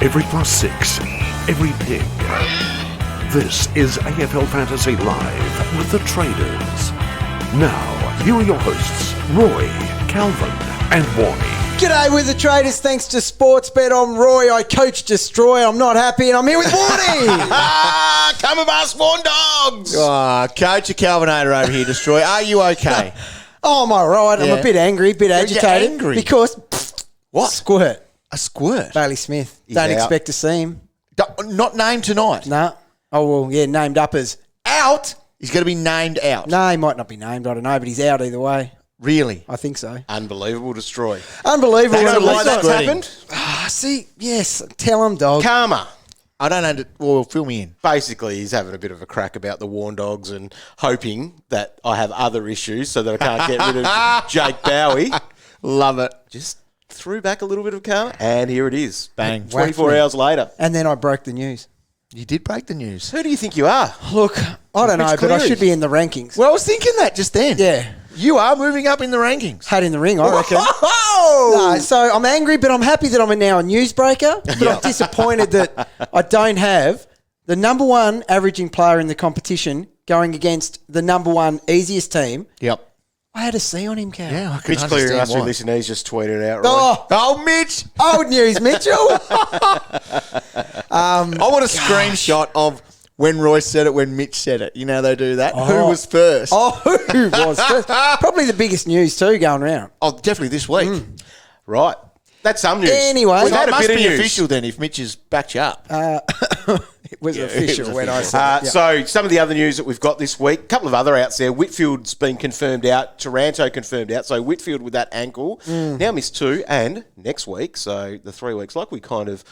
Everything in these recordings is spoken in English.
every +6, every pig. This is AFL Fantasy Live with the Traders. Now, here are your hosts, Roy, Calvin and Warnie. G'day with the Traders, thanks to Sportsbet. I'm Roy, I coach Destroy. I'm not happy and I'm here with Warnie. Come with us, Warn Dogs. Oh, Coach Calvinator over here, Destroy. Are you okay? Oh, am I right? I'm a bit angry, a bit agitated. angry? Because, What? squirt. A squirt? Bailey Smith. He's Don't out. expect to see him. Not named tonight. Nah. Oh, well, yeah, named up as out. He's going to be named out. No, he might not be named, I don't know, but he's out either way. Really? I think so. Unbelievable, Destroy. Unbelievable. That's You know why Let's that's not sweating. happened? See, yes, tell him, dog. Karma. I don't know. Well, fill me in. Basically, he's having a bit of a crack about the Warn Dogs and hoping that I have other issues so that I can't get rid of Jake Bowie. Love it. Just threw back a little bit of karma, and here it is. Bang. 24 me. hours later. And then I broke the news. You did break the news. Who do you think you are? Look, I don't know, Mitch but I Cleary. should be in the rankings. Well, I was thinking that just then. Yeah. You are moving up in the rankings. Hat in the ring, I reckon. Oh! No, so I'm angry, but I'm happy that I'm now a newsbreaker. But I'm disappointed that I don't have the number one averaging player in the competition going against the number one easiest team. Yep. I had a C on him, Cal. Yeah, I can Mitch Cleary understand must be why. listening. He's just tweeted out. Right? Oh, Mitch! old news, Mitchell. I want a screenshot of when Roy said it, when Mitch said it. You know they do that. Who was first? Who was first? Probably the biggest news too going around. Oh, definitely this week. Right. That's some news. Anyway. We've So had it a must bit of be news. official then if Mitch has backed you up. It was official when I said it. Yeah. So some of the other news that we've got this week, a couple of other outs there. Whitfield's been confirmed out. Taranto confirmed out. So Whitfield with that ankle now missed 2, and next week, so the 3 weeks, like we kind of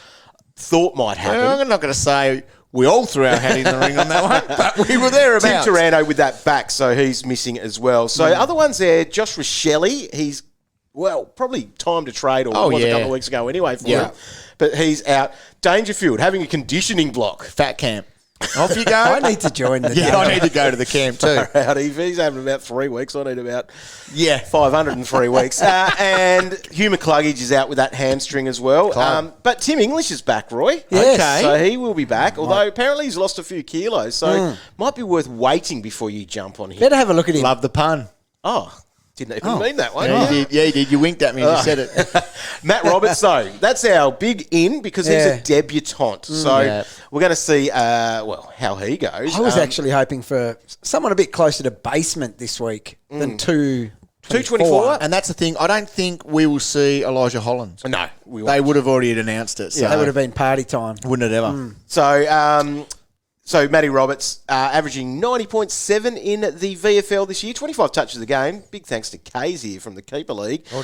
thought might happen. I'm not going to say we all threw our hat in the ring on that one, but we were there Tim about. Taranto with that back, so he's missing as well. So other ones there, Josh Rochelle, he's, well, probably time to trade, or was a couple of weeks ago anyway for him. But he's out. Dangerfield having a conditioning block. Fat camp. Off you go. I need to join the Yeah, I need to go to the camp too. Out. He's having about 3 weeks. I need about Yeah. 503 weeks. And Hugh McCluggage is out with that hamstring as well. But Tim English is back, Roy. Yes. Okay. So he will be back, although apparently he's lost a few kilos. So might be worth waiting before you jump on him. Better have a look at him. Love the pun. Oh, didn't even mean that one. Yeah, you did. Yeah, you did. You winked at me and you said it. Matt Roberts, though, that's our big in because he's Yeah. a debutant. So Yeah. we're going to see, how he goes. I was actually hoping for someone a bit closer to basement this week than 224. And that's the thing. I don't think we will see Elijah Hollands. No, we They won't. would have already announced it. So That would have been party time. wouldn't it ever? So Matty Roberts averaging 90.7 in the VFL this year, 25 touches a game. Big thanks to Kays here from the Keeper League for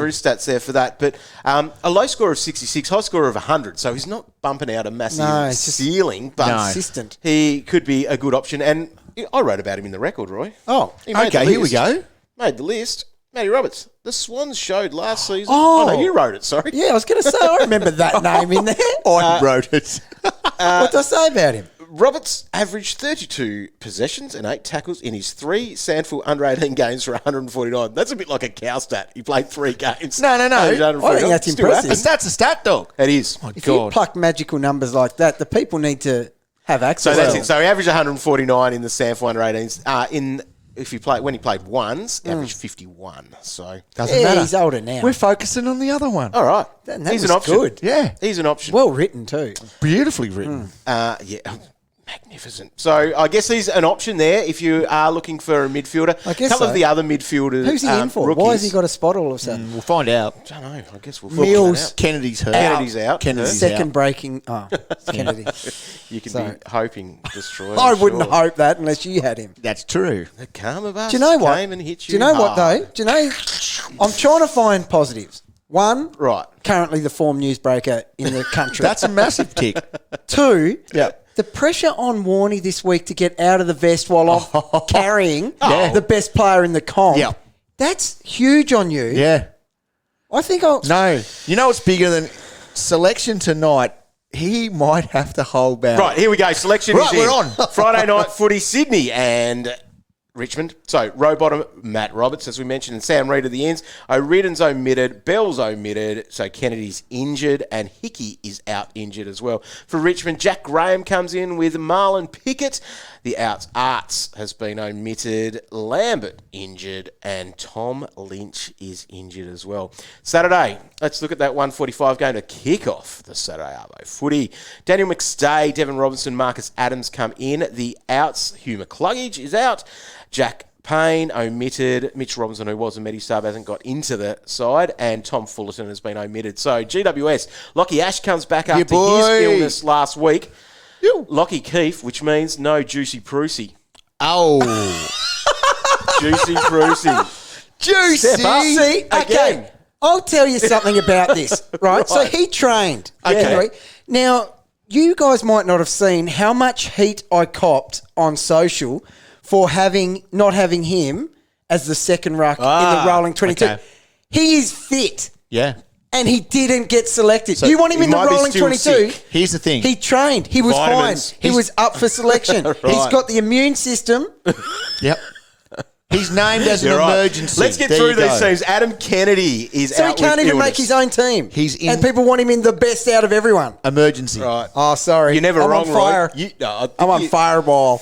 his stats there for that. But a low score of 66, high score of 100. So he's not bumping out a massive it's just ceiling, but consistent. he could be a good option. And I wrote about him in the record, Roy. Oh, He made the Okay, here we list. go. Made the list. Matty Roberts. The Swans showed last season. Oh. No, you wrote it, sorry. yeah, I was going to say, I remember that name in there. I wrote it. What did I say about him? Roberts averaged 32 possessions and 8 tackles in his 3 Sandford under-18 games for 149. That's a bit like a cow stat. He played 3 games. No. Averaged 149. I think that's Still impressive. happens. That's a stat dog. It is. If you pluck magical numbers like that, the people need to have access So that's to it. So he averaged 149 in the Sandford under-18s. When he played ones, averaged 51. So Doesn't Yeah, matter. he's older now. We're focusing on the other one. all right, That he's was an option. good. Yeah. He's an option. Well written too. Beautifully written. Yeah. Magnificent. So I guess he's an option there if you are looking for a midfielder. I guess a couple so. of the other midfielders. Who's he in for? Rookies. Why has he got a spot all of a sudden? We'll find out. I don't know. I guess we'll Mills. find Kennedy's hurt. Kennedy's out. Kennedy's Second out. breaking. Oh, it's Kennedy. You can So- be hoping destroy. I wouldn't sure. hope that unless you had him. That's true. The karma bus Do you know what? came and hit Do you know what though? Do you know? I'm trying to find positives. One, Right. currently the form newsbreaker in the country. That's a massive tick. 2, Yeah. the pressure on Warnie this week to get out of the vest while I'm carrying the best player in the comp. Yeah. That's huge on you. Yeah. I think I'll... No. You know what's bigger than selection tonight? He might have to hold back. Right, here we go. Selection Right, is in. we're on. Friday night footy, Sydney, and Richmond. So, row bottom, Matt Roberts, as we mentioned, and Sam Reid at the ends. O'Riordan's omitted, Bell's omitted, so Kennedy's injured, and Hickey is out injured as well. For Richmond, Jack Graham comes in with Marlon Pickett. The outs, Arts has been omitted, Lambert injured, and Tom Lynch is injured as well. Saturday, let's look at that 1:45 game to kick off the Saturday Arvo footy. Daniel McStay, Devon Robinson, Marcus Adams come in. The outs, Hugh McCluggage is out. Jack Payne omitted. Mitch Robinson, who was a Medi sub, hasn't got into the side. And Tom Fullerton has been omitted. So GWS, Lockie Ash comes back after his illness last week. Lockie Keefe, which means no Juicy Prusy. Oh. Juicy Prusy. Juicy. See, okay. I'll tell you something about this, right? So he trained. Okay. Henry. Now, you guys might not have seen how much heat I copped on social for not having him as the second ruck in the rolling 22. Okay. He is fit. Yeah. And he didn't get selected. So you want him in the might be rolling still 22? sick. Here's the thing. He trained. He was Vitamins. fine. He was up for selection. Right. He's got the immune system. Yep. He's named as an You're right. emergency. Let's get There through you these go. teams. Adam Kennedy is So he out can't with even illness. make his own team. He's in- And people want him in the best out of everyone. Emergency. Right. Oh, sorry. You're never I'm wrong, on fire. Roy. I'm on fireball.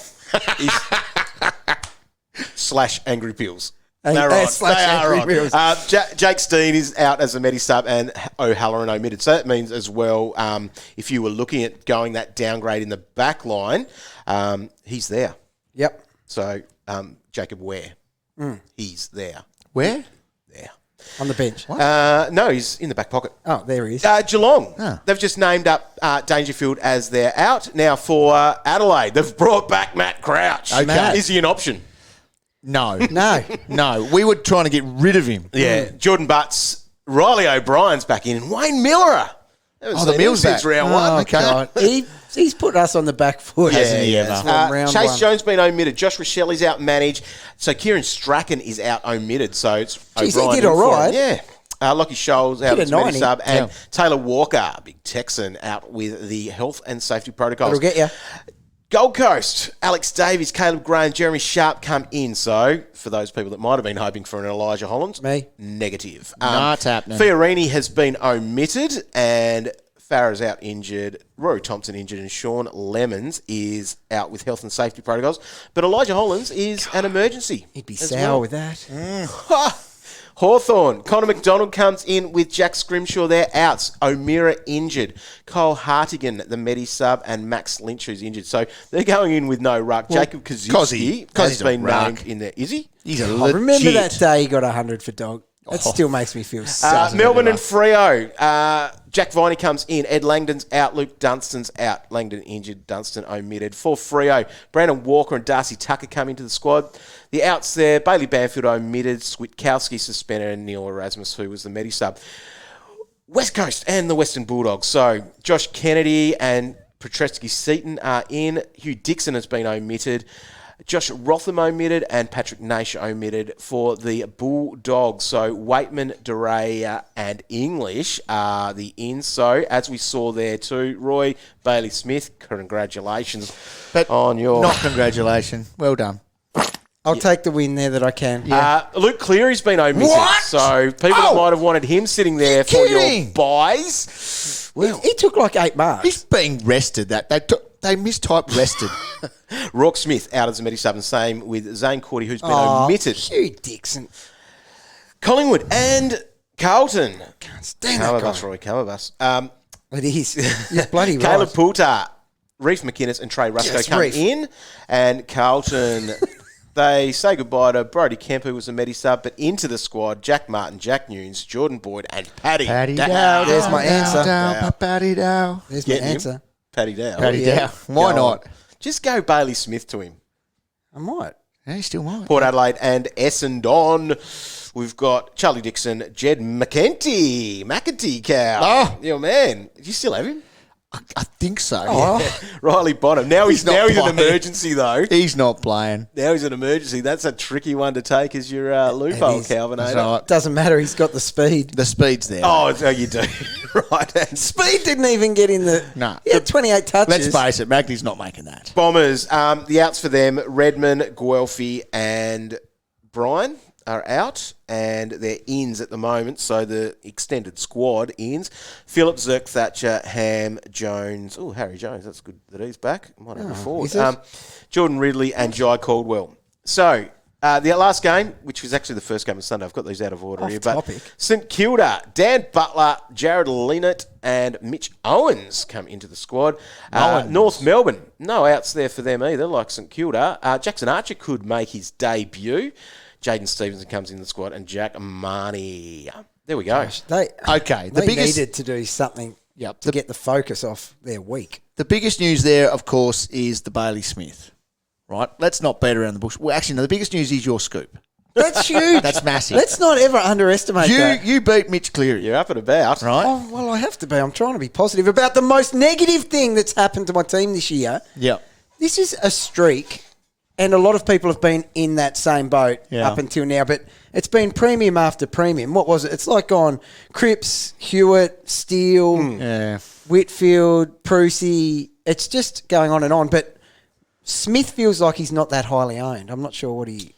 Slash Angry Pills. And- They're right. slash They are Angry right. Pills. Jake Steen is out as a Medi sub and O'Halloran omitted. So that means as well, if you were looking at going that downgrade in the back line, he's there. Yep. So Jacob Ware, he's there. Where? There. On the bench. No, he's in the back pocket. Oh, there he is. Geelong, they've just named up Dangerfield as their out. Now for Adelaide, they've brought back Matt Crouch. Okay. Is he an option? No. No. No. We were trying to get rid of him. Yeah. Jordan Butts, Riley O'Brien's back in, and Wayne Miller. The Mill's since back. round Oh, one. Okay. God. He's put us on the back foot. Hasn't he ever? That's from round Chase one. Jones been omitted. Josh Rochelle's out managed. So Kieran Strachan is out omitted. So it's Jeez, he O'Brien did in all for him. right. Yeah. Lockie Scholes out Hit as a Medi 90. sub, and Yeah. Taylor Walker, big Texan, out with the health and safety protocols. It'll get you. Gold Coast, Alex Davies, Caleb Gray, and Jeremy Sharp come in. So, for those people that might have been hoping for an Elijah Hollands, Me. negative. Not happening. Fiorini has been omitted, and Farah's out injured, Rory Thompson injured, and Sean Lemons is out with health and safety protocols. But Elijah Hollands is an emergency. He'd be as sour well. with that. Hawthorn, Connor McDonald comes in with Jack Scrimshaw. They're outs. O'Meara injured. Cole Hartigan, the Medi sub, and Max Lynch, who's injured. So they're going in with no ruck. Jacob Kaczynski has he's a been ruck. named in there. Is he? He's a I legit. remember that day he got 100 for dog. That still makes me feel so. Melbourne and Freo. Jack Viney comes in. Ed Langdon's out. Luke Dunstan's out. Langdon injured. Dunstan omitted. For Freo, Brandon Walker and Darcy Tucker come into the squad. The outs there, Bailey Banfield omitted. Switkowski suspended, and Neil Erasmus, who was the Medi sub. West Coast and the Western Bulldogs. So Josh Kennedy and Petreski Seaton are in. Hugh Dixon has been omitted. Josh Rotham omitted and Patrick Naish omitted for the Bulldogs. So Waitman, Duray and English are the ins. So as we saw there too, Roy Bailey Smith, congratulations But on your... Not congratulations. Well done. I'll take the win there that I can. Luke Cleary's been omitted. What? So people that might have wanted him sitting there for kidding? your buys. Well, He took like 8 marks. He's being rested. They mistyped rested. Rourke Smith out as a Medi sub, and same with Zane Cordy, who's been omitted. Hugh Dixon. Collingwood and Carlton. Can't stand that guy. Roy Calabas. It is. You're bloody right. Caleb Poulter, Reef McInnes and Trey Rusco Yes, come Reef. in. And Carlton, they say goodbye to Brodie Kemp, who was a Medi sub, but into the squad, Jack Martin, Jack Nunes, Jordan Boyd and Paddy Dow. There's my answer. Paddy Dow. There's my Get him? answer. Paddy Dow. Paddy yeah. Dow. Why Go not? on. Just go Bailey Smith to him. I might. Yeah, he still might. Port Adelaide and Essendon. We've got Charlie Dixon, Jed McEntee, cow. Oh. Your man. Do you still have him? I think so. Riley Bonham. Now he's not an playing. emergency, though. He's not playing. Now he's an emergency. That's a tricky one to take as your loophole, Calvin. That's right. Doesn't matter. He's got the speed. The speed's there. Oh, you do. Right. And Speed didn't even get in the... No. Yeah, 28 touches. Let's face it, Magny's not making that. Bombers, the outs for them, Redmond, Guelphy and Bryan are out, and they're ins at the moment, so the extended squad ins. Phillip, Zirk, Thatcher, Ham, Jones. Oh, Harry Jones, that's good that he's back. Might have a forward. is it? Jordan Ridley and Jai Caldwell. So, the last game, which was actually the first game of Sunday, I've got these out of order here, but topic. St Kilda, Dan Butler, Jared Linnett and Mitch Owens come into the squad. North Melbourne, no outs there for them either, like St Kilda. Jackson Archer could make his debut. Jaden Stevenson comes in the squad, and Jack Marnie. There we go. They biggest needed to do something to get the focus off their week. The biggest news there, of course, is the Bailey Smith. Right? Let's not beat around the bush. Well, actually, no, the biggest news is your scoop. That's huge. That's massive. Let's not ever underestimate that. You beat Mitch Cleary. You're up and about. Right? Oh, well, I have to be. I'm trying to be positive about the most negative thing that's happened to my team this year. Yeah. This is a streak, and a lot of people have been in that same boat up until now, but it's been premium after premium. What was it? It's like on Cripps, Hewitt, Steele, Whitfield, Prusy. It's just going on and on, but Smith feels like he's not that highly owned. I'm not sure what he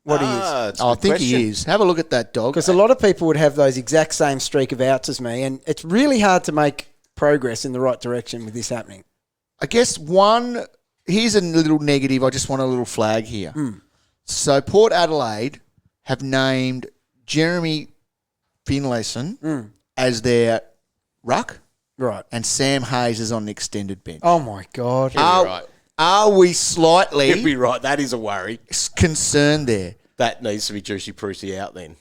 is. I think he is. Have a look at that dog. Because a lot of people would have those exact same streak of outs as me, and it's really hard to make progress in the right direction with this happening. I guess here's a little negative. I just want a little flag here. So Port Adelaide have named Jeremy Finlayson as their ruck, Right. and Sam Hayes is on the extended bench. Oh, my God. Are we slightly You'd be right. That is a worry. concerned there? That needs to be Juicy Prusy out then.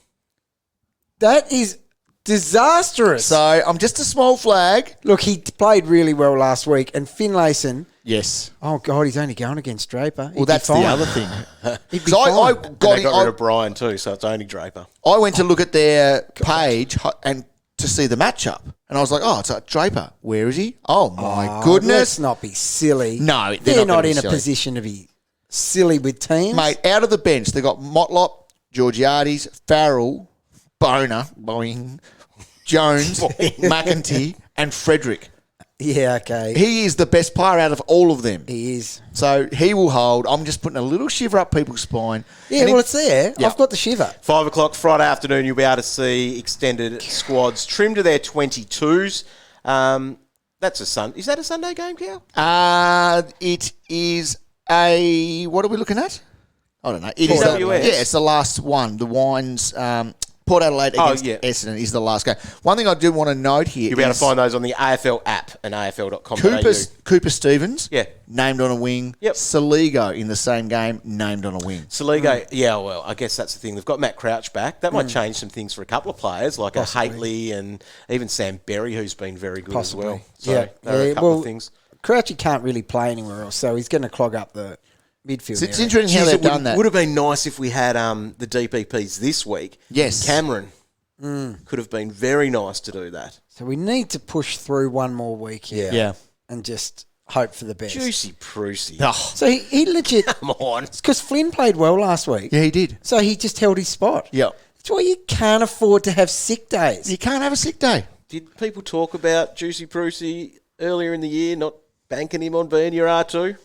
That is disastrous. So I'm just a small flag. Look, he played really well last week, and Finlayson, Yes. oh, God, he's only going against Draper. Well, that's the other thing. He'd be So I fine. And they got rid of Bryan too, so it's only Draper. I went to look at their page and to see the matchup, and I was like, "Oh, it's like Draper. Where is he? Oh my goodness! Let's not be silly. No, they're not not in a silly. position to be silly with teams. Mate, out of the bench, they got Motlop, Georgiades, Farrell, Boner, Boing, Jones, McEntee, and Frederick. Yeah, okay. He is the best player out of all of them. He is. So he will hold. I'm just putting a little shiver up people's spine. Yeah, And well, it's there. Yeah. I've got the shiver. 5 o'clock Friday afternoon, you'll be able to see extended squads trimmed to their 22s. That's a Sunday. Is that a Sunday game, Cal? It is a... What are we looking at? I don't know. It is PWS. it's the last one. The Wines... Port Adelaide against Essendon is the last game. One thing I do want to note here You'll be able to find those on the AFL app and afl.com. Cooper Stevens, Yeah. named on a wing. Yep. Saligo in the same game, named on a wing. Saligo, yeah, well, I guess that's the thing. They've got Matt Crouch back. That might change some things for a couple of players, like a Haitley and even Sam Berry, who's been very good as well. So there are a couple of things. Crouchy can't really play anywhere else, so he's going to clog up the midfield. It's area. interesting how they've done that. Would have been nice if we had the DPPs this week. Yes. Cameron could have been very nice to do that. So we need to push through one more week here Yeah. and just hope for the best. Juicy Prusy. Oh, So he legit... Come on. Because Flynn played well last week. yeah, he did. So he just held his spot. Yeah. That's why you can't afford to have sick days. You can't have a sick day. Did people talk about Juicy Prusy earlier in the year, not banking him on being your R2?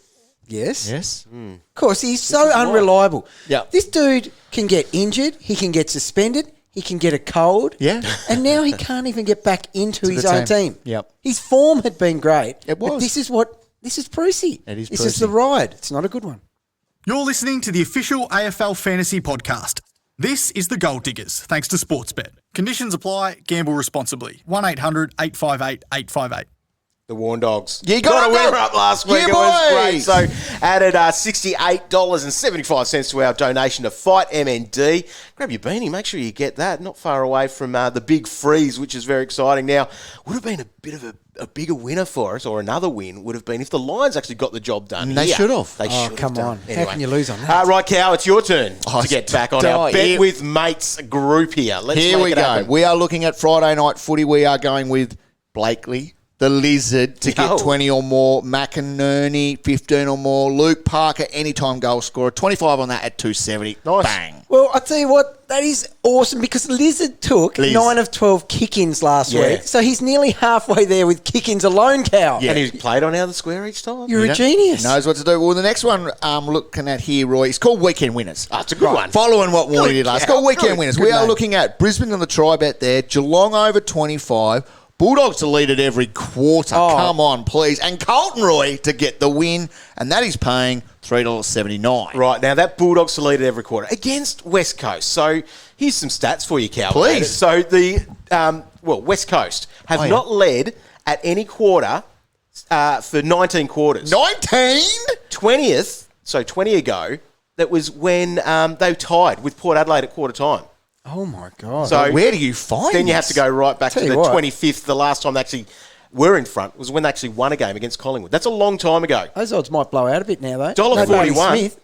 Yes. Yes. Of course, he's so unreliable. Yeah. This dude can get injured. He can get suspended. He can get a cold. Yeah. And now he can't even get back into his the own team. team. Yep. His form had been great. It But was. this is Prusy. It is This is Prusy. the ride. It's not a good one. You're listening to the official AFL Fantasy Podcast. This is the Gold Diggers, thanks to Sportsbet. Conditions apply. Gamble responsibly. 1-800-858-858. The Warn Dogs. You got a it, winner though. up last week. Yeah, It was great. boys. So added $68.75 to our donation to Fight MND. Grab your beanie. Make sure you get that. Not far away from the big freeze, which is very exciting. Now, would have been a bit of a bigger winner for us, or another win would have been if the Lions actually got the job done. They here. should have. They Oh, should come have on. done. How can you lose on that? Right, Cal, it's your turn Oh, to get back on our don't. Bet Here- with Mates group here. Let's Here make we it go. happen. We are looking at Friday night footy. We are going with Blakely, the Lizard, to get 20 or more. McInerney, 15 or more. Luke Parker, anytime goal scorer. 25 on that at 270. Nice. Bang. Well, I'll tell you what, that is awesome because Lizard took 9 of 12 kick-ins last week. So he's nearly halfway there with kick-ins alone, Cal. Yeah. And he's played on out of the square each time. You're a genius. Knows what to do. Well, the next one looking at here, Roy, it's called Weekend Winners. Oh, it's a good one. Following what Warnie did last. It's called Weekend Winners. We are looking at Brisbane on the try bet there, Geelong over 25, Bulldogs to lead it every quarter. Come on, please. And Carlton Roy to get the win, and that is paying $3.79. Right, now that Bulldogs to lead it every quarter against West Coast. So here's some stats for you, Cal. Please. So the, West Coast have not led at any quarter for 19 quarters. 19? 20th, so 20 ago, that was when they tied with Port Adelaide at quarter time. Oh, my God. So where do you find Then you this? have to go right back to the what. 25th. The last time they actually were in front was when they actually won a game against Collingwood. That's a long time ago. Those odds might blow out a bit now, though. $1.41. Smith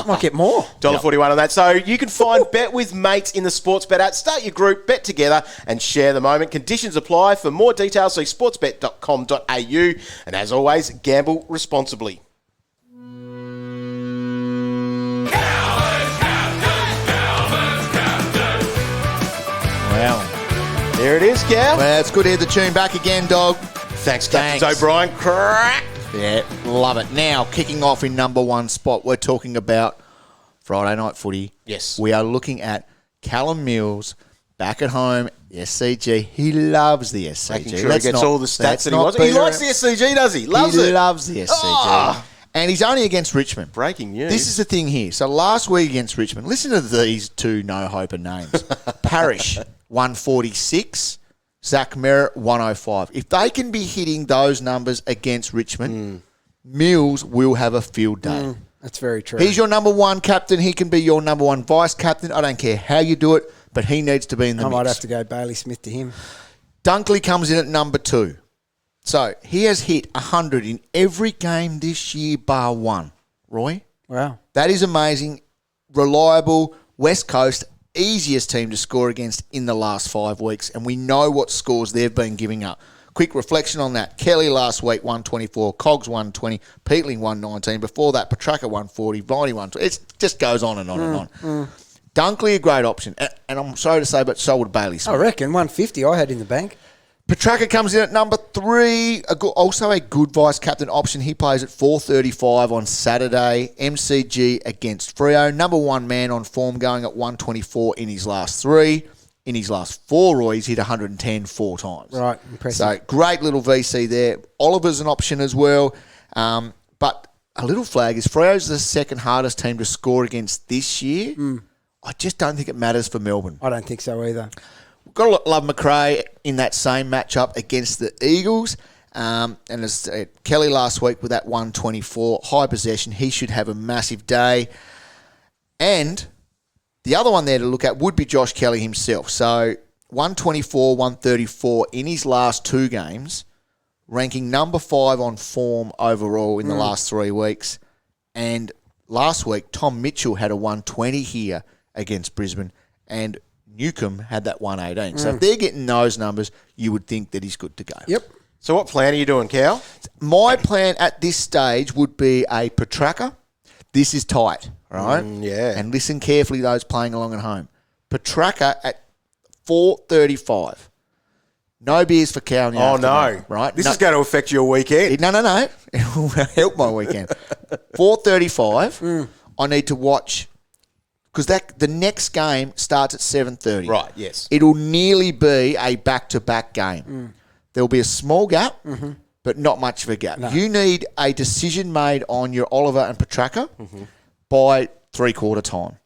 might get more. $1.41 on that. So you can find Bet with Mates in the Sportsbet app. Start your group, bet together, and share the moment. Conditions apply. For more details, see sportsbet.com.au. And as always, gamble responsibly. Wow. There it is, Cal. Well, it's good to hear the tune back again, dog. Thanks, Captain O'Brien. Crack. Yeah, love it. Now, kicking off in number one spot, we're talking about Friday night footy. Yes. We are looking at Callum Mills back at home, SCG. He loves the SCG. Making sure he gets all the stats that he wants. He beat likes around. the SCG, does he? Loves He it. loves the SCG. Oh. And he's only against Richmond. Breaking news. This is the thing here. So last week against Richmond, listen to these two no-hoper names. Parrish, 146. Zach Merritt, 105. If they can be hitting those numbers against Richmond, Mills will have a field day. That's very true. He's your number one captain. He can be your number one vice captain. I don't care how you do it, but he needs to be in the mix. I might have to go Bailey Smith to him. Dunkley comes in at number 2. So he has hit 100 in every game this year bar one. Roy? Wow. That is amazing. Reliable, West Coast, easiest team to score against in the last 5 weeks, and we know what scores they've been giving up. Quick reflection on that. Kelly last week, 124. Cogs, 120. Peatling, 119. Before that, Petrarca, 140. Viney, 120. It just goes on and on and on. Dunkley, a great option. And I'm sorry to say, but so would Bailey Smith. I reckon 150 I had in the bank. Petrarca comes in at number 3. Also a good vice-captain option. He plays at 4:35 on Saturday. MCG against Freo. Number 1 man on form, going at 124 in his last 3. In his last 4, Roy, he's hit 110 4 times. Right, impressive. So, great little VC there. Oliver's an option as well. But a little flag is Freo's the second hardest team to score against this year. I just don't think it matters for Melbourne. I don't think so either. Got to love McRae in that same matchup against the Eagles. And as Kelly last week with that 124, high possession, he should have a massive day. And the other one there to look at would be Josh Kelly himself. So 124, 134 in his last 2 games, ranking number 5 on form overall in the last 3 weeks. And last week, Tom Mitchell had a 120 here against Brisbane, and Newcomb had that 118. So if they're getting those numbers, you would think that he's good to go. Yep. So what plan are you doing, Cal? My plan at this stage would be a Petrarca. This is tight, right? Yeah. And listen carefully, those playing along at home. Petrarca at 4:35. No beers for Cal in the afternoon, right? This is going to affect your weekend. No. It will help my weekend. 4:35. I need to watch because the next game starts at 7:30. Right, yes. It'll nearly be a back-to-back game. There'll be a small gap, but not much of a gap. No. You need a decision made on your Oliver and Petrarca by 3/4 time.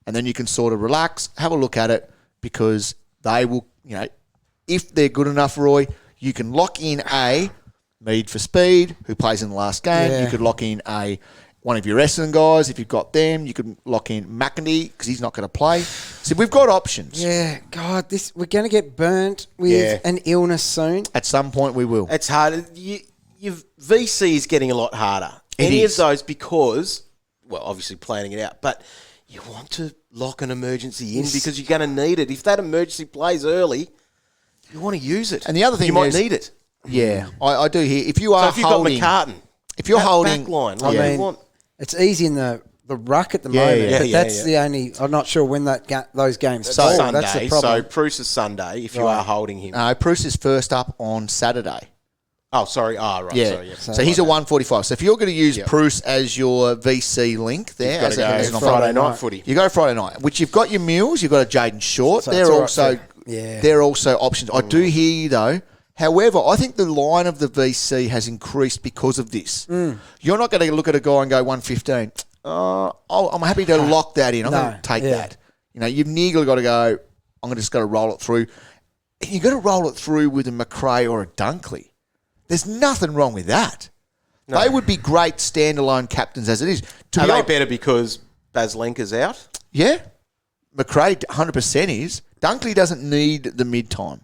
And then you can sort of relax, have a look at it, because they will, if they're good enough, Roy, you can lock in a Mead for Speed, who plays in the last game. Yeah. You could lock in one of your Essendon guys if you've got them. You can lock in McInerney because he's not going to play. So we've got options. Yeah, God, we're going to get burnt with an illness soon. At some point we will. It's hard. Your VC is getting a lot harder. Any of those because, well, obviously planning it out, but you want to lock an emergency in because you're going to need it. If that emergency plays early, you want to use it. And the other thing you might need it. Yeah, I do hear. If you are So if you've got holding, McCartan, if you're that holding, back line, I mean, want? it's easy in the ruck at the Yeah, moment, yeah. but Yeah, that's yeah. the only. I'm not sure when those games fall. Sunday, That's the problem. so Bruce is Sunday if you are holding him. Bruce is first up on Saturday. Oh, sorry. Ah, right. Yeah. Sorry, yeah. So he's a 145. So if you're going to use Bruce as your VC link there, You've got to as go an Friday option, night footy. you go Friday night, which you've got your Mules, you've got a Jaden Short. So they're it's all right also for- yeah. they're also options. I do hear you though. However, I think the line of the VC has increased because of this. You're not going to look at a guy and go 115. I'm happy to lock that in. I'm going to take that. You know, you've nearly got to go, I'm just going to roll it through. And you've got to roll it through with a McRae or a Dunkley. There's nothing wrong with that. No. They would be great standalone captains as it is. Are they better because Baz Lenker's out? Yeah. McRae 100% is. Dunkley doesn't need the mid-time.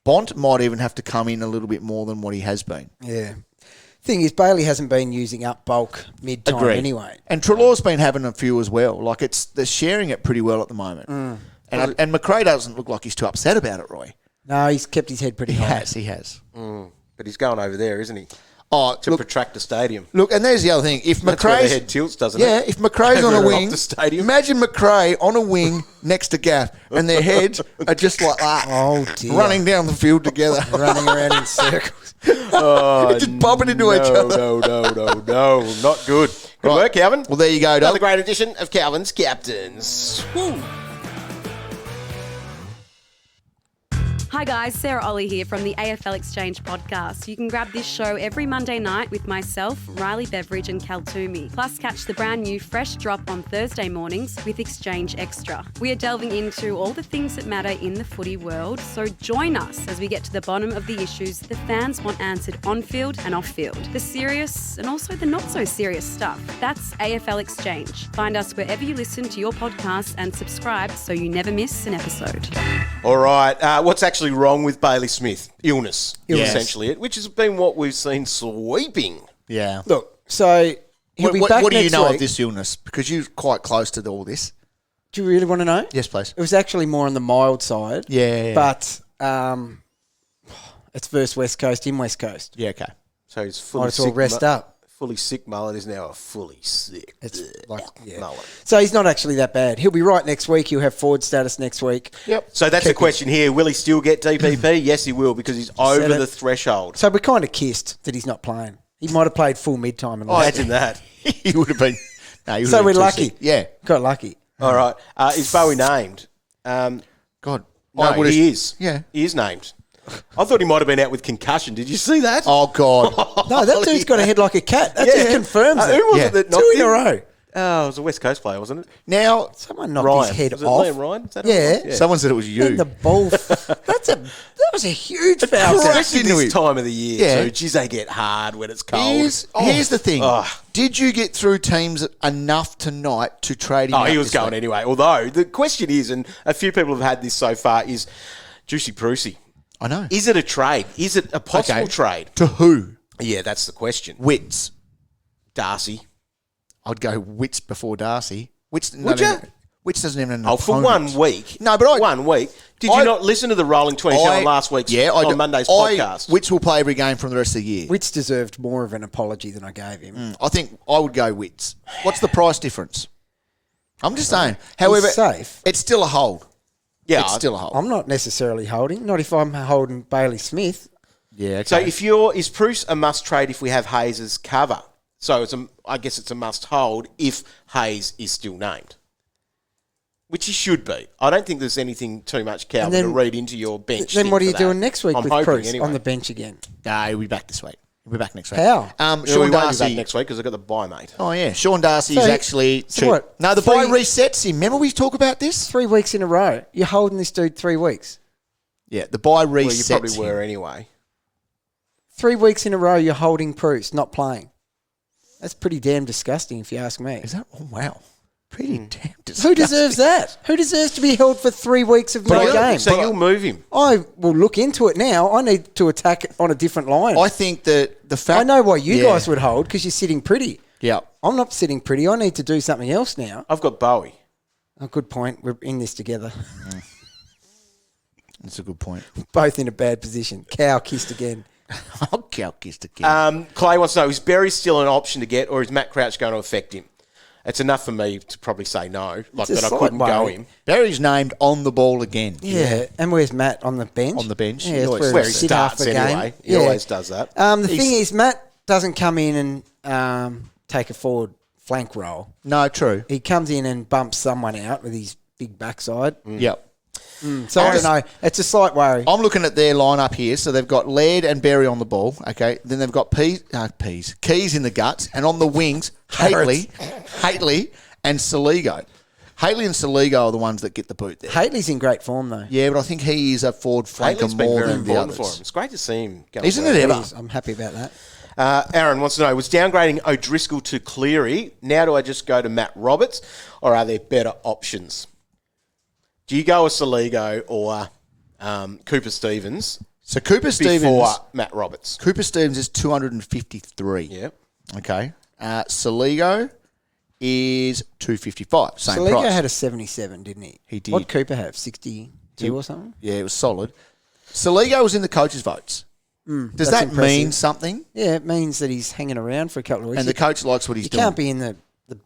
Bont might even have to come in a little bit more than what he has been. Yeah. Thing is, Bailey hasn't been using up bulk mid-time anyway. And Treloar's been having a few as well. Like, they're sharing it pretty well at the moment. And McRae doesn't look like he's too upset about it, Roy. No, he's kept his head pretty high. He has. But he's going over there, isn't he? Oh, To protract the stadium. Look, and there's the other thing. If That's where the McRae's head tilts, doesn't it? Yeah, if McRae's on a Over wing, off the stadium. imagine McRae on a wing next to Gaff, and their heads are just like that, Oh, dear. running down the field together. Running around in circles. just bumping into each other. No, not good. Good work, Calvin. Well, there you go, Another Doug. great edition of Calvin's Captains. Woo. Hi guys, Sarah Ollie here from the AFL Exchange podcast. You can grab this show every Monday night with myself, Riley Beveridge and Cal Toomey. Plus catch the brand new Fresh Drop on Thursday mornings with Exchange Extra. We are delving into all the things that matter in the footy world, so join us as we get to the bottom of the issues the fans want answered on field and off field. The serious and also the not so serious stuff. That's AFL Exchange. Find us wherever you listen to your podcasts and subscribe so you never miss an episode. All right. What's actually wrong with Bailey Smith? Illness. Yes. Essentially it, which has been what we've seen sweeping. Yeah. Look, so he'll be What back do you next know week. of this illness? Because you're quite close to all this. Do you really want to know? Yes, please. It was actually more on the mild side. Yeah. But it's versus West Coast in West Coast. Yeah, okay. So he's fully Might as well sick. rest up. Fully sick mullet is now a fully sick It's like, yeah. mullet. So he's not actually that bad. He'll be right next week. He'll have forward status next week. Yep. So that's the question here. Will he still get DPP? Yes, he will, because he's over it. the threshold. So we're kind of kissed that he's not playing. He might have played full mid-time. And Imagine that. He would have been. No, he would So have we're been too lucky. sick. Yeah. Got lucky. All right. Is Bowie named? God. No, I would've- he is. Yeah. He is named. I thought he might have been out with concussion. Did you see that? Oh, God. No, that dude's got a head like a cat. That just confirms it. Who was Yeah. it that 2 knocked in a him? row. Oh, it was a West Coast player, wasn't it? Now, Someone knocked Ryan. his head Was it off. Liam Ryan? Is that who it Yeah. was? someone said it was you. And the ball. That was a huge foul. Especially into this him. time of the year. Yeah. So, geez, they get hard when it's cold. Here's the thing. Oh. Did you get through teams enough tonight to trade him Oh, out he was this going week? anyway. Although, the question is, and a few people have had this so far, is Juicy Prusy. I know. Is it a trade? Is it a possible Okay. trade? To who? Yeah, that's the question. Wits. Darcy. I'd go Wits before Darcy. Wits, Would ya? Wits doesn't even have an Oh, for opponent. 1 week. No, but 1 week. Did I- you not listen to the Rolling 22 on last week's on Monday's podcast? Wits will play every game from the rest of the year. Wits deserved more of an apology than I gave him. I think I would go Wits. What's the price difference? I'm just saying. However, safe. it's still a hold. Yeah, It's still a hold. I'm not necessarily holding. Not if I'm holding Bailey Smith. Yeah, okay. So is Bruce a must trade if we have Hayes as cover? So I guess it's a must hold if Hayes is still named, which he should be. I don't think there's anything too much, Calvin, then- to read into your bench. Then thing what are for you that. doing next week I'm with hoping Bruce anyway. on the bench again? No, he'll be back this week. He'll be back next week. How? Yeah, we Sean won't be back Darcy. next week because I've got the bye, mate. Oh, yeah. Sean Darcy is So- actually... so what? No, the bye resets him. Remember we talk about this? 3 weeks in a row. You're holding this dude 3 weeks. Yeah, the bye resets Well, you probably him. were anyway. 3 weeks in a row you're holding Bruce, not playing. That's pretty damn disgusting if you ask me. Is that... Oh, wow. Pretty damn disgusting. Who deserves that? Who deserves to be held for 3 weeks of no game? So you'll move him. I will look into it now. I need to attack it on a different line. I think that the fact... I know why you Yeah. guys would hold because you're sitting pretty. Yeah. I'm not sitting pretty. I need to do something else now. I've got Bowie. Oh, good point. We're in this together. That's a good point. Both in a bad position. Cow kissed again. I'll kiss the kid. Clay wants to know, is Berry still an option to get, or is Matt Crouch going to affect him? It's enough for me to probably say no, like that I couldn't go him. Berry's named on the ball again. Yeah, and where's Matt on the bench? On the bench. Yeah, Where Where he starts anyway. He always does that. The thing is, Matt doesn't come in and take a forward flank role. No, true. He comes in and bumps someone out with his big backside. Yep. So I don't know. It's a slight worry. I'm looking at their lineup here. So they've got Laird and Berry on the ball. Okay. Then they've got Keys in the guts. And on the wings, Haitley and Saligo. Haitley and Saligo are the ones that get the boot there. Haitley's in great form, though. Yeah, but I think he is a forward flanker Haley's been more very than the important others. for him. It's great to see him go. Isn't it ever? I'm happy about that. Aaron wants to know, was downgrading O'Driscoll to Cleary? Now do I just go to Matt Roberts, or are there better options? Do you go with Saligo or Cooper Stevens? So Cooper Stevens before Matt Roberts. Cooper Stevens is 253. Yeah. Okay. Saligo is 255. Same Saligo price. had a 77, didn't he? He did. What did Cooper have? 62 or something? Yeah, it was solid. Saligo was in the coaches' votes. Does that's that impressive. mean something? Yeah, it means that he's hanging around for a couple of weeks. And the coach likes what he's you doing. can't be in the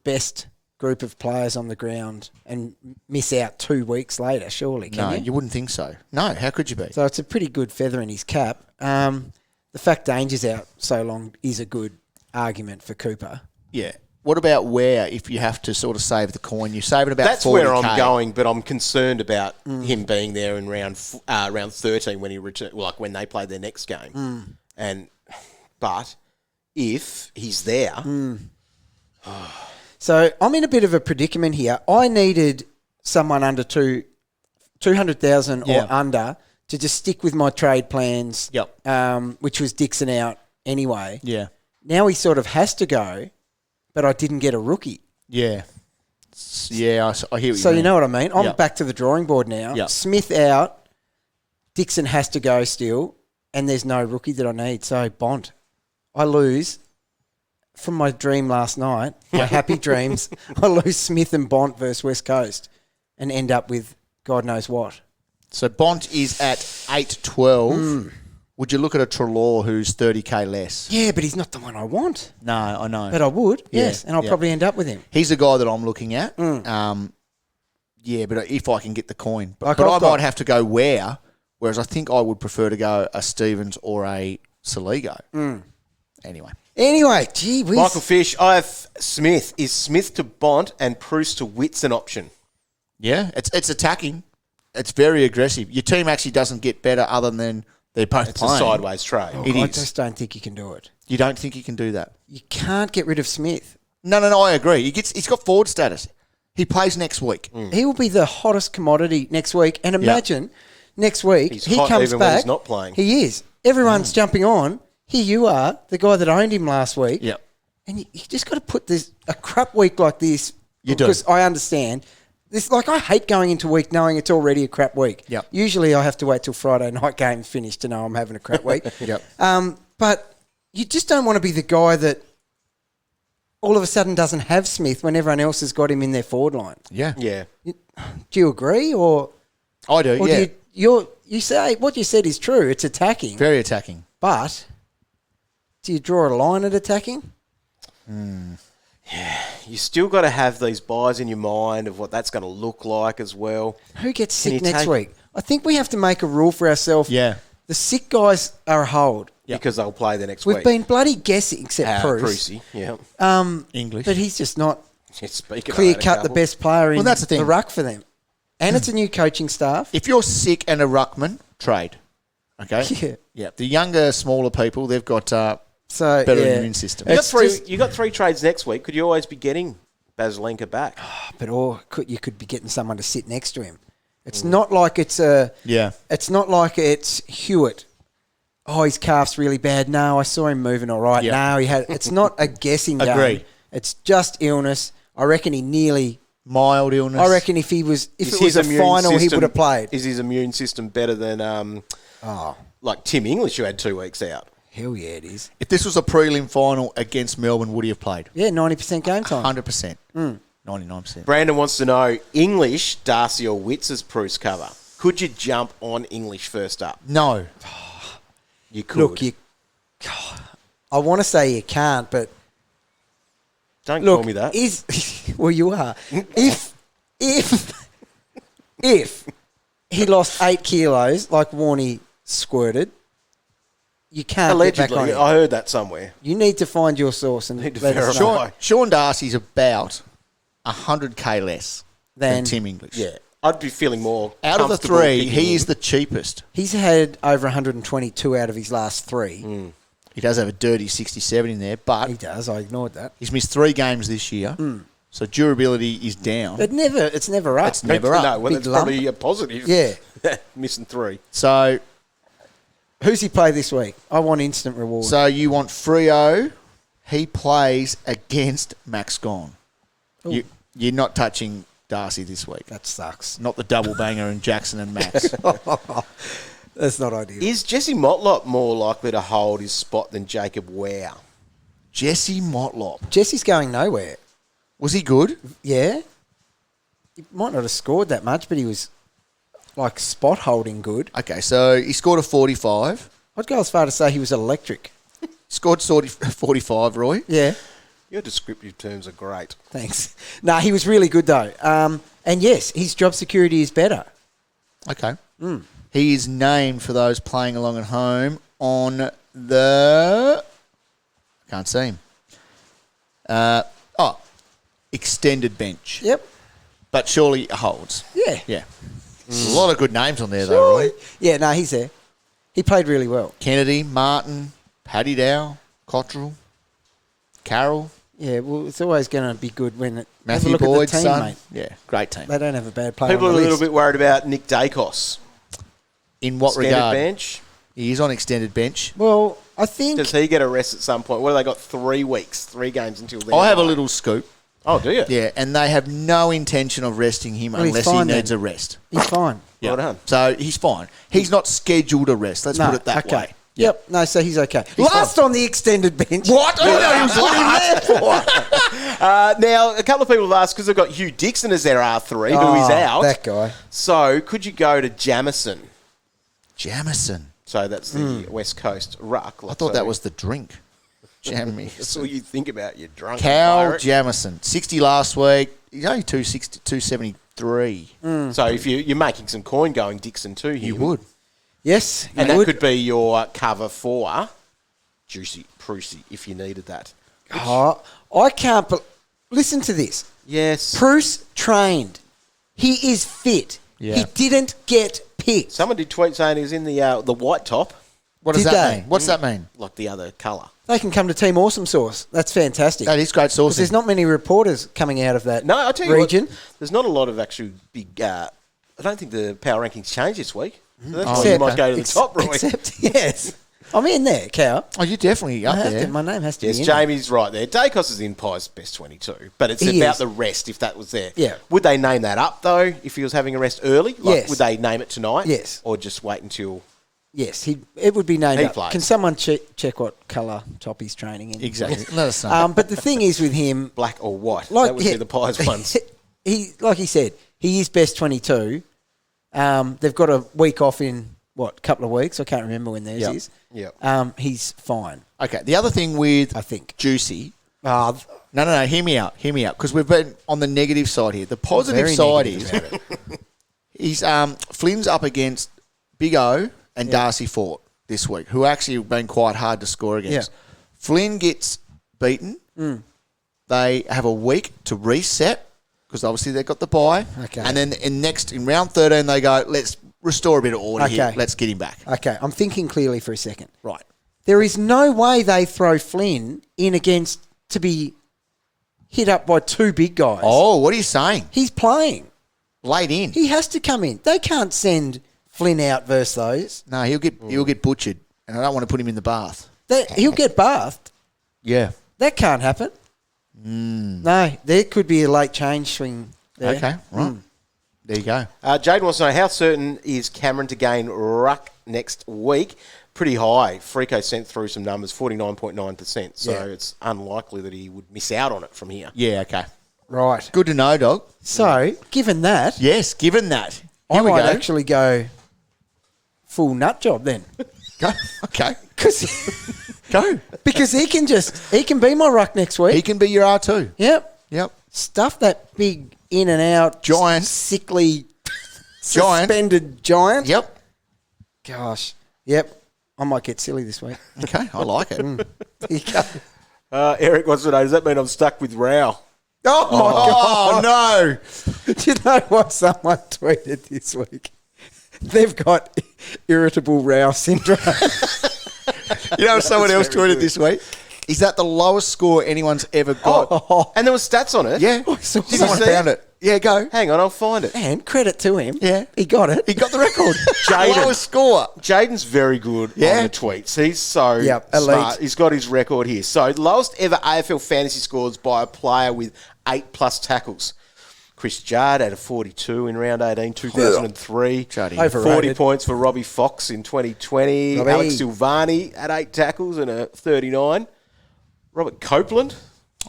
best group of players on the ground and miss out 2 weeks later, surely, can No, you? you wouldn't think so. No, how could you be? So it's a pretty good feather in his cap. The fact Danger's out so long is a good argument for Cooper. Yeah. What about where, if you have to sort of save the coin, you save it about That's 40K. where I'm going, but I'm concerned about him being there in round 13 when he returned, like when they play their next game. But if he's there, So I'm in a bit of a predicament here. I needed someone under 200,000 Yeah. or under to just stick with my trade plans. Yep. Which was Dixon out anyway. Yeah. Now he sort of has to go, but I didn't get a rookie. Yeah. Yeah, I hear what So you mean. you know what I mean? I'm Yep. back to the drawing board now. Yep. Smith out, Dixon has to go still, and there's no rookie that I need. So Bond, I lose from my dream last night, my happy dreams. I lose Smith and Bont versus West Coast and end up with God knows what. So Bont is at 8.12. Would you look at a Trelaw who's 30K less? Yeah, but he's not the one I want. No, I know. But I would, Yeah, yes, and I'll yeah. probably end up with him. He's the guy that I'm looking at. Yeah, but if I can get the coin. But, Like but I I've got- might have to go whereas I think I would prefer to go a Stevens or a Saligo. Anyway, gee whiz. Michael Fish, I have Smith. Is Smith to Bont and Bruce to Witt's an option? Yeah, it's attacking. It's very aggressive. Your team actually doesn't get better other than they're both It's playing. a sideways trade. It I is. just don't think you can do it. You don't think you can do that? You can't get rid of Smith. No, I agree. He's got forward status. He plays next week. He will be the hottest commodity next week. And imagine next week He's he hot comes even when back. he's not playing. He is. Everyone's jumping on. Here you are, the guy that owned him last week. Yep. And you just got to put a crap week like this. You do. Because I understand. I hate going into week knowing it's already a crap week. Yep. Usually I have to wait till Friday night game's finished to know I'm having a crap week. Yep. But you just don't want to be the guy that all of a sudden doesn't have Smith when everyone else has got him in their forward line. Yeah. Yeah. Do you agree, or I do, yeah. do you say what you said is true? It's attacking, Very attacking. but do you draw a line at attacking? You still got to have these buys in your mind of what that's going to look like as well. Who gets Can sick you next take- week? I think we have to make a rule for ourselves. Yeah. The sick guys are a hold. Because they'll play the next We've week. been bloody guessing, except Bruce. Brucey, yeah. English. But he's just not Speaking of clear that, a cut the couple. best player in that's the thing. ruck for them. And it's a new coaching staff. If you're sick and a ruckman, trade. Okay? Yeah. Yeah. The younger, smaller people, they've got So better yeah. immune system. You got It's three. just- You got three trades next week. Could you always be getting Baslenka back? But you could be getting someone to sit next to him. It's not like it's a. Yeah. It's not like it's Hewitt. Oh, his calf's really bad. No, I saw him moving all right. Yeah. No, he had. It's not a guessing game. Agreed. It's just illness. I reckon he nearly. Mild illness. I reckon if it was Is a his immune final, he system- would have played. Is his immune system better than like Tim English, who had 2 weeks out? Hell yeah, it is. If this was a prelim final against Melbourne, would he have played? Yeah, 90% game time. 100%. 99%. Brandon wants to know English, Darcy or Witts as Bruce cover. Could you jump on English first up? No. You could. Look, I want to say you can't, but Don't look, call me that. Well, you are. If he lost 8 kilos like Warney squirted, you can't get back on Allegedly, him. I heard that somewhere. You need to find your source and Need to let us verify. know. Sean Darcy's about 100k less than Then- Tim English. Yeah. I'd be feeling more Out of the comfortable 3, picking he him. is the cheapest. He's had over 122 out of his last 3. He does have a dirty 67 in there, but He does. I ignored that. he's missed 3 games this year. So durability is down. It's never up. It's never up. No, well, Big that's lump. probably a positive. Yeah. Missing 3. So Who's he play this week? I want instant reward. you want Freo. He plays against Max Gone. You're not touching Darcy this week. that sucks. Not the double banger in Jackson and Max. That's not ideal. Is Jesse Motlop more likely to hold his spot than Jacob Ware? Jesse Motlop. Jesse's going nowhere. Was he good? Yeah. He might not have scored that much, but he was like spot holding good. Okay, so he scored a 45. I'd go as far to say he was electric. Scored 45, Roy. Yeah. Your descriptive terms are great. Thanks. No, he was really good though. And yes, his job security is better. Okay. He is named, for those playing along at home, on the... Can't see him. Extended bench. Yep. But surely it holds. Yeah. Yeah. A lot of good names on there, though, Roy. Yeah, no, he's there. He played really well. Kennedy, Martin, Paddy Dow, Cottrell, Carroll, Yeah, well, it's always going to be good when it. have a Matthew look at the Boyd's team, son. mate. Yeah, great team. They don't have a bad player. People are on a the little list. bit worried about Nick Dacos. In what Standard regard? bench. He is on extended bench. Well, I think Does he get a rest at some point? What have they got? 3 weeks, 3 games until then. I have a little scoop. Oh, do you? Yeah, and they have no intention of resting him Well, he's unless he fine needs then. a rest. he's fine. Well done. So he's fine. He's not scheduled a rest. Let's No, put it that okay. way. Yep. No, so he's okay. Last on the extended bench. What? I know he was put him there for. Now, a couple of people have asked, because they've got Hugh Dixon as their R3, who is out. That guy. So, could you go to Jamison? Jamison. So, that's the West Coast ruck. I thought that was the drink. Jammy. That's all you think about, you drunk Cal pirate. Jamison. 60 last week. He's only 273. So, if you're making some coin going Dixon to him. You would. Yes. And you that would. could be your cover for Juicy Prusy, if you needed that. Oh, I can't. Listen to this. Yes. Bruce trained. He is fit. Yeah. He didn't get picked. Someone did tweet saying he was in the white top, What does Did that they? mean? What's that mean? like the other colour. They can come to Team Awesome Sauce. That's fantastic. That is great Because sourcing. there's not many reporters coming out of that No, I'll tell you region. what, there's not a lot of actual big... I don't think the power rankings changed this week. So that's why Except- you might go to the top, Roy. Except, yes. I'm in there, Cow. Oh, you're definitely up I have there. to, my name has to Yes, be in there. Jamie's right there. Dacos is in Pies best 22, but it's He about is. the rest if that was there. Yeah. Would they name that up, though, if he was having a rest early? Like, Yes. would they name it tonight? Yes. Or just wait until... Yes, it would be named He up. plays. Can someone check what colour top he's training in? Exactly. Let us know. But the thing is with him, Black or white. like that would be the Pies ones. like he said, he is best 22. They've got a week off in couple of weeks. I can't remember when theirs Yep. is. Yep. He's fine, Okay, the other thing with I think. Juicy... Oh, No, hear me out, because we've been on the negative side here. The positive very side negative is he's Flynn's up against Big O and Darcy Fort this week, who actually have been quite hard to score against. Yeah. Flynn gets beaten. They have a week to reset because obviously they've got the bye. Okay. And then in round 13 they go, let's restore a bit of order here. Okay. Let's get him back. okay. I'm thinking clearly for a second. Right. There is no way they throw Flynn in against to be hit up by 2 big guys. Oh, what are you saying? He's playing. Late in. He has to come in. They can't send Flynn out versus those. No, he'll get butchered, and I don't want to put him in the bath. He'll get bathed. Yeah. That can't happen. No, there could be a late change swing there. Okay, right. There you go. Jade wants to know, how certain is Cameron to gain ruck next week? Pretty high. Frico sent through some numbers, 49.9%. So Yeah. it's unlikely that he would miss out on it from here. Yeah, okay. Right. Good to know, dog. So, given that, Yes, given that. I Here we might go. actually go full nut job then. Go. Okay. Because Go. Because he can be my ruck next week. He can be your R2. Yep. Stuff that big in and out Giant. sickly Giant. suspended giant. Yep. Gosh. Yep. I might get silly this week. Okay, I like it. Here you go. Eric wants to know, does that mean I'm stuck with Rao? Oh my God. no. Do you know what someone tweeted this week? They've got irritable Rao syndrome. You know what someone else tweeted this week? Is that the lowest score anyone's ever got? And there were stats on it. Yeah. Did you Someone see found it? it. Yeah, go. Hang on, I'll find it. And credit to him. Yeah. He got it. He got the record. Jaden. Lowest score. Jaden's very good on the tweets. He's so elite. smart. He's got his record here. So, lowest ever AFL fantasy scores by a player with 8+ tackles. Chris Judd had a 42 in round 18, 2003. Juddy. 40 points for Robbie Fox in 2020. Robbie. Alex Silvani had 8 tackles and a 39. Robert Copeland,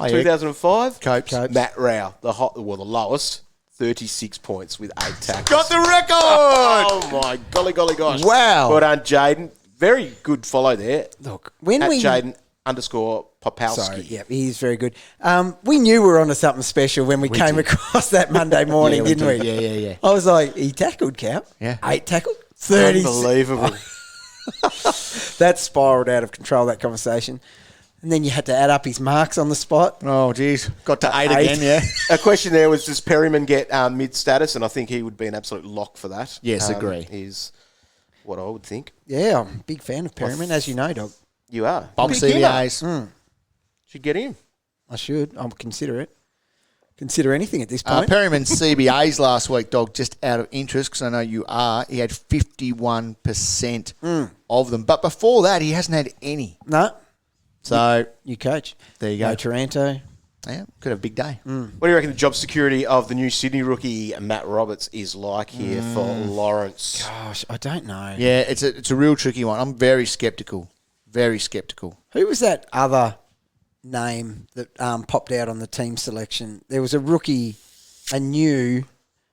Oh, yeah. 2005. Copes. Matt Rao, the lowest, 36 points with 8 tackles. Got the record. Oh, my golly gosh. Wow. Well done, Jaden. Very good follow there. Look, when At we... Jaden_Popowski. Sorry, yeah, he's very good. We knew we were onto something special when we came across that Monday morning, didn't we? Yeah. I was like, he tackled, Cal. Yeah. 8 tackled? 30. Unbelievable. That spiralled out of control, that conversation. And then you had to add up his marks on the spot. Oh, geez. Got to 8 8. again, yeah. A question there was, does Perryman get mid-status? And I think he would be an absolute lock for that. Yes, agree. Is what I would think. Yeah, I'm a big fan of Perryman, as you know, Dog. You are. Bomb Big himmer. CBAs. Should get him. I should. I'll consider it. Consider anything at this point. Perryman's CBAs last week, Dog, just out of interest, because I know you are, he had 51% of them. But before that, he hasn't had any. No, So, you coach. there you go. No Taranto. Yeah, could have a big day. What do you reckon the job security of the new Sydney rookie, Matt Roberts, is like here for Lawrence? Gosh, I don't know. Yeah, it's a real tricky one. I'm very sceptical. Very sceptical. Who was that other name that popped out on the team selection? There was a rookie, a new,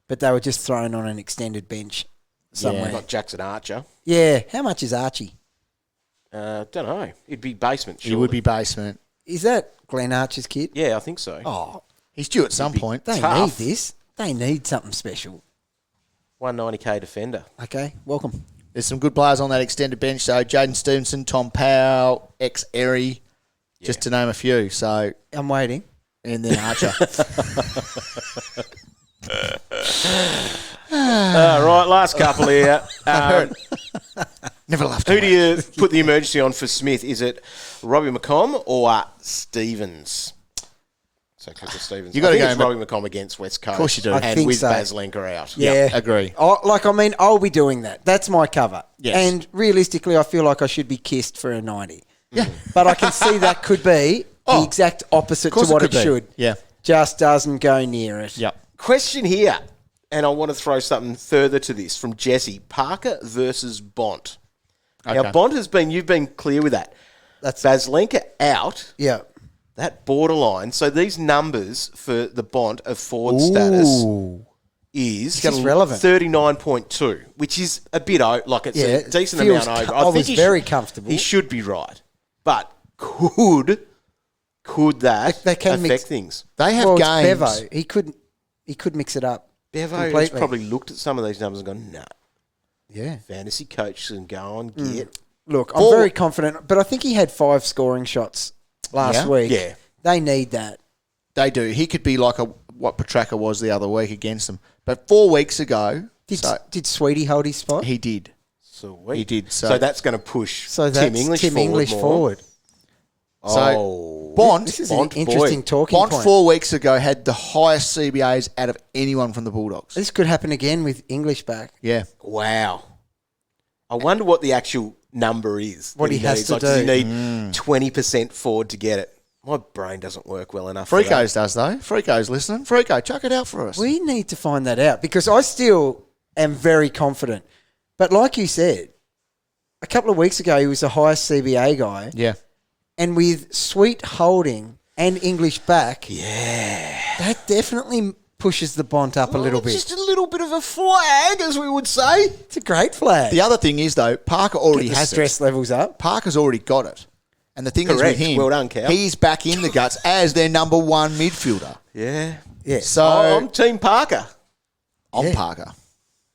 but they were just thrown on an extended bench somewhere. Like Jackson Archer. Yeah. How much is Archie? Don't know. It'd be basement, He surely. would be basement. Is that Glenn Archer's kid? Yeah, I think so. Oh, He's due at some point. they tough. need this. They need something special. 190k defender. Okay, welcome. There's some good players on that extended bench. So, Jaden Stevenson, Tom Powell, ex-Erie, just to name a few. So, I'm waiting. and then Archer. Right, last couple here. Never laughed. Who do you put the emergency on for Smith? Is it Robbie McComb or Stevens? So, Clifford Stevens. You gotta I think go, it's mate. Robbie McComb against West Coast. Of course you do. I And think with so. Baslenka out. Yeah. agree. I'll be doing that. That's my cover. Yes. And realistically, I feel like I should be kissed for a 90. Yeah. But I can see that could be the exact opposite to course it what could it be. should. Yeah. Just doesn't go near it. Yep. Question here, and I want to throw something further to this from Jesse. Parker versus Bont. Okay. Now, Bont you've been clear with that. That's Baslenka out, yeah. that borderline. So these numbers for the Bont of forward status is It's relevant. 39.2, which is a bit like it's Yeah, a it decent feels amount over. I was he very should- comfortable. He should be right, but could that They can affect mix- things? They have Well, it's games. Bevo. He could mix it up. Bevo has completely. probably looked at some of these numbers and gone, nah. Yeah. Fantasy coach can go and get. Look, I'm very confident, but I think he had 5 scoring shots last week. Yeah. They need that. They do. He could be like what Petraka was the other week against them. But 4 weeks ago, Did Sweetie hold his spot? he did. Sweet. He did, So, so- that's going to push So that's Tim English forward. more. So Bont, This is Bont, an interesting boy. talking Bont point. 4 weeks ago had the highest CBAs out of anyone from the Bulldogs. This could happen again with English back. Yeah. Wow. I wonder what the actual number is. What that he has needs. to Does he do. need 20% forward to get it? My brain doesn't work well enough for that. Freako's does, though. Freako's listening. Freako, chuck it out for us. We need to find that out because I still am very confident. But like you said, a couple of weeks ago he was the highest CBA guy. Yeah. And with Sweet holding and English back, that definitely pushes the Bont up a little bit. Just a little bit of a flag, as we would say. It's a great flag. The other thing is, though, Parker already Get the has stress it. levels up. Parker's already got it. And the thing is Correct. with him, Well done, Cal. he's back in the guts as their number one midfielder. Yeah. Yeah. So I'm Team Parker. I'm Parker.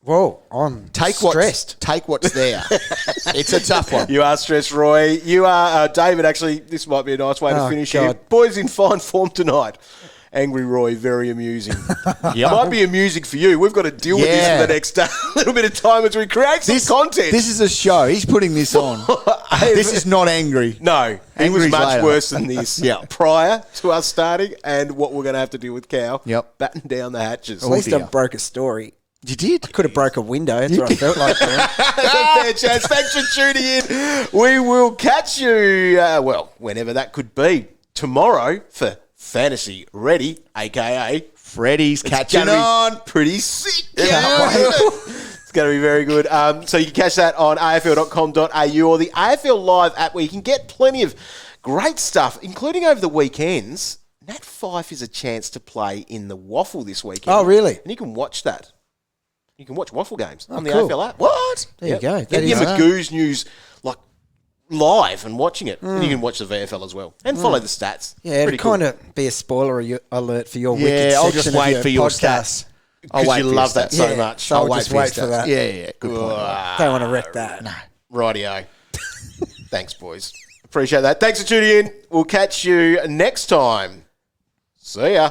Whoa, I'm stressed. Take what's there. It's a tough one. You are stressed, Roy. You are, David, actually, this might be a nice way to finish here. God. Boys in fine form tonight. Angry Roy, very amusing. It might be amusing for you. We've got to deal with this for the next little bit of time as we create some content. This is a show. He's putting this on. This is not angry. No, it was Angry's much later. worse than this prior to us starting and what we're going to have to deal with Cal. Yep. Batten down the hatches. At least dear. I broke a story. You did? I could have broke a window. That's what I felt like doing. Fair chance. Thanks for tuning in. We will catch you, whenever that could be, tomorrow for Fantasy Ready, a.k.a. Freddie's catching gonna be on. Pretty sick. It's going to be very good. So you can catch that on afl.com.au or the AFL Live app where you can get plenty of great stuff, including over the weekends. Nat Fyfe is a chance to play in the Waffle this weekend. Oh, really? And you can watch that. You can watch Waffle games on the cool. AFL app. What? There you go. Get That your is- Magoo's news like live and watching it. And you can watch the VFL as well. And follow the stats. Yeah, Pretty it'd cool. kind of be a spoiler alert for your wicked Yeah, I'll section just of wait your for your podcast. stats. Because you for your love that stats. so Yeah, much. so I'll just wait your for stats. that. Yeah. Good point. Don't want to wreck that. No. Rightio. Thanks, boys. Appreciate that. Thanks for tuning in. We'll catch you next time. See ya.